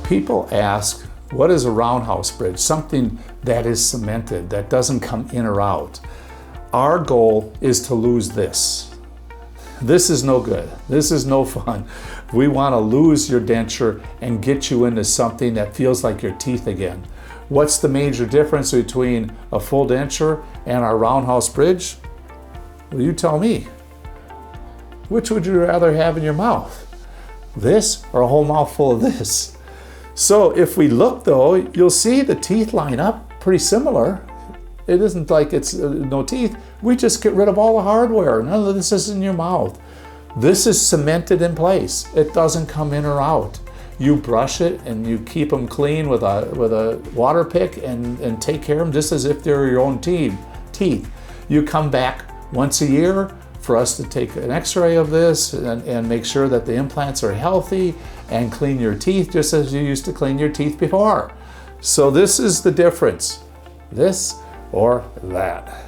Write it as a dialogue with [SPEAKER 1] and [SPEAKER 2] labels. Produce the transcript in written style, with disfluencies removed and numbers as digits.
[SPEAKER 1] People ask, what is a roundhouse bridge? Something that is cemented, that doesn't come in or out. Our goal is to lose this. This is no good. This is no fun. We want to lose your denture and get you into something that feels like your teeth again. What's the major difference between a full denture and our roundhouse bridge? Well, you tell me. Which would you rather have in your mouth? This or a whole mouthful of this? So if we look though, you'll see the teeth line up pretty similar. It isn't like it's no teeth. We just get rid of all the hardware. None of this is in your mouth. This is cemented in place. It doesn't come in or out. You brush it and you keep them clean with a waterpik and take care of them just as if they're your own teeth. You come back once a year for us to take an x-ray of this and make sure that the implants are healthy and clean your teeth just as you used to clean your teeth before. So this is the difference. This or that.